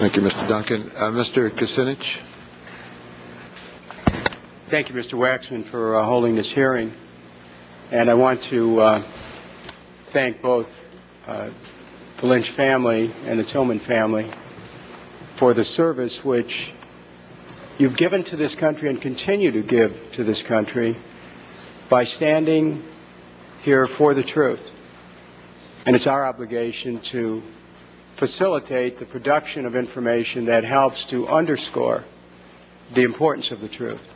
Thank you, Mr. Duncan. Mr. Kucinich. Thank you, Mr. Waxman, for holding this hearing. And I want to thank both the Lynch family and the Tillman family for the service which you've given to this country and continue to give to this country by standing here for the truth. And it's our obligation to facilitate the production of information that helps to underscore the importance of the truth.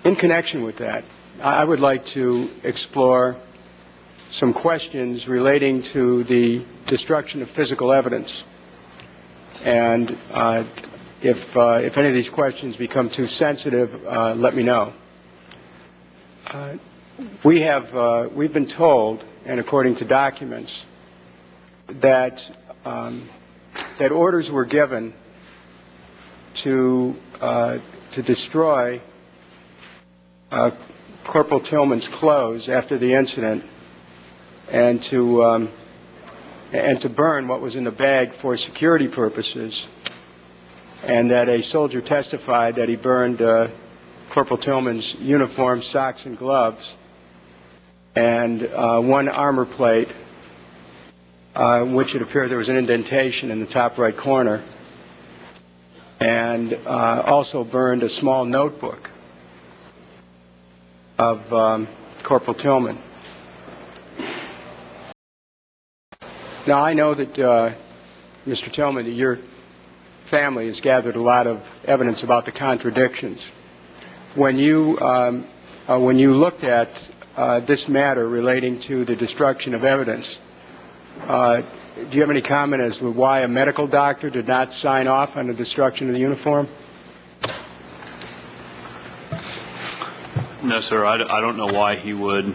In connection with that, I would like to explore some questions relating to the destruction of physical evidence. And if any of these questions become too sensitive, let me know. We've been told, and according to documents, that orders were given to destroy Corporal Tillman's clothes after the incident, and to burn what was in the bag for security purposes, and that a soldier testified that he burned Corporal Tillman's uniform, socks, and gloves, and one armor plate, which it appeared there was an indentation in the top right corner, and also burned a small notebook of Corporal Tillman. Now, I know that, Mr. Tillman, that your family has gathered a lot of evidence about the contradictions. When you looked at this matter relating to the destruction of evidence, do you have any comment as to why a medical doctor did not sign off on the destruction of the uniform? No, sir. I don't know why he would.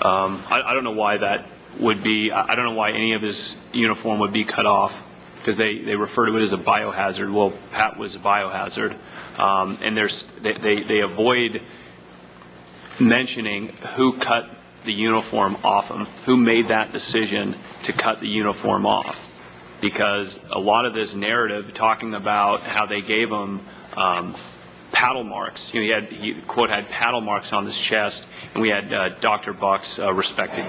I don't know why that would be. I don't know why any of his uniform would be cut off, because they refer to it as a biohazard. Well, Pat was a biohazard, and they avoid mentioning who cut the uniform off him, who made that decision to cut the uniform off, because a lot of this narrative talking about how they gave him paddle marks. You know, he quote had paddle marks on his chest, and we had Dr. Buck's respected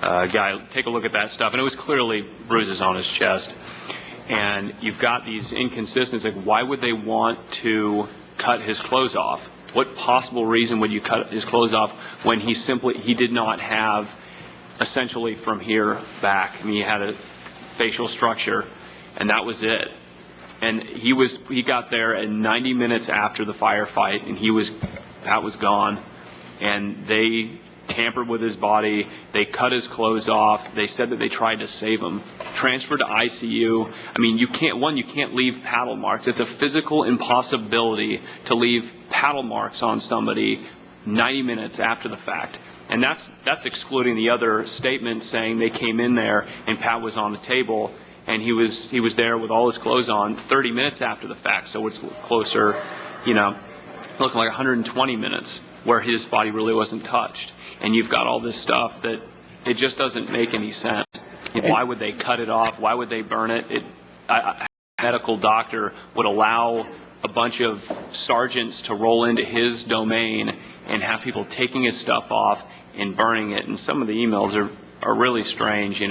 guy take a look at that stuff, and it was clearly bruises on his chest. And you've got these inconsistencies. Like, why would they want to cut his clothes off? What possible reason would you cut his clothes off when he did not have essentially from here back? I mean, he had a facial structure, and that was it. And he got there at 90 minutes after the firefight, and Pat was gone. And they tampered with his body. They cut his clothes off. They said that they tried to save him. Transferred to ICU. I mean, you can't leave paddle marks. It's a physical impossibility to leave paddle marks on somebody 90 minutes after the fact. And that's excluding the other statements saying they came in there and Pat was on the table and he was there with all his clothes on 30 minutes after the fact. So it's closer, looking like 120 minutes where his body really wasn't touched. And you've got all this stuff that it just doesn't make any sense. Why would they cut it off? Why would they burn it? A medical doctor would allow a bunch of sergeants to roll into his domain and have people taking his stuff off and burning it. And some of the emails are really strange,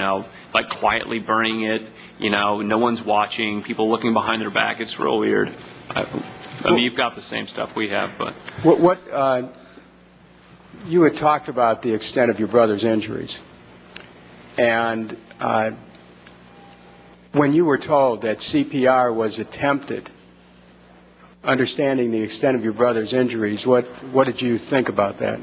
like quietly burning it, no one's watching, people looking behind their back. It's real weird. I mean, you've got the same stuff we have, but you had talked about the extent of your brother's injuries, and when you were told that CPR was attempted, understanding the extent of your brother's injuries, what did you think about that?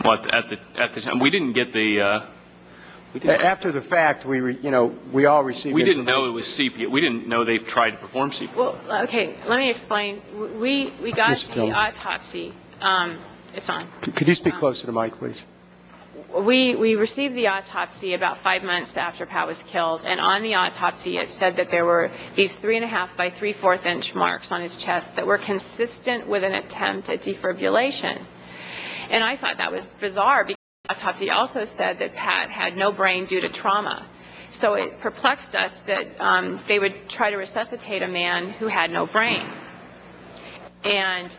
Well, at the time, we didn't get the. After the fact, we all received. We didn't know it was CPR. We didn't know they tried to perform CPR. Well, okay, let me explain. We got the autopsy. It's on. Could you speak closer to the mic, please? We received the autopsy about 5 months after Pat was killed, and on the autopsy it said that there were these 3.5 by 3/4 inch marks on his chest that were consistent with an attempt at defibrillation. And I thought that was bizarre because autopsy also said that Pat had no brain due to trauma. So it perplexed us that they would try to resuscitate a man who had no brain. And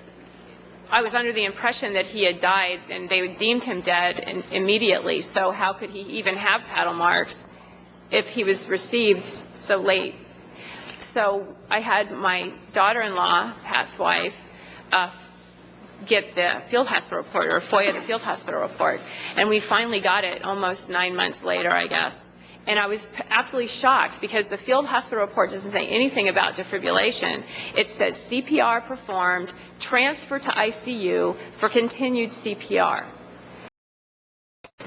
I was under the impression that he had died and they deemed him dead immediately. So how could he even have paddle marks if he was received so late? So I had my daughter-in-law, Pat's wife, get the field hospital report, or FOIA the field hospital report. And we finally got it almost 9 months later, I guess. And I was absolutely shocked because the field hospital report doesn't say anything about defibrillation. It says CPR performed, transfer to ICU for continued CPR.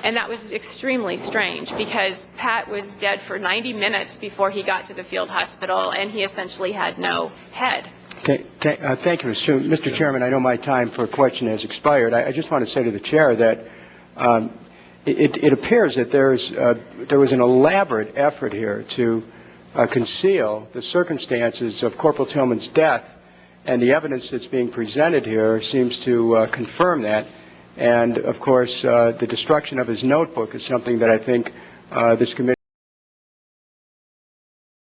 And that was extremely strange because Pat was dead for 90 minutes before he got to the field hospital, and he essentially had no head. Okay, thank you, Mr. Chairman. I know my time for a question has expired. I just want to say to the chair that it appears that there was an elaborate effort here to conceal the circumstances of Corporal Tillman's death, and the evidence that's being presented here seems to confirm that. And, of course, the destruction of his notebook is something that I think this committee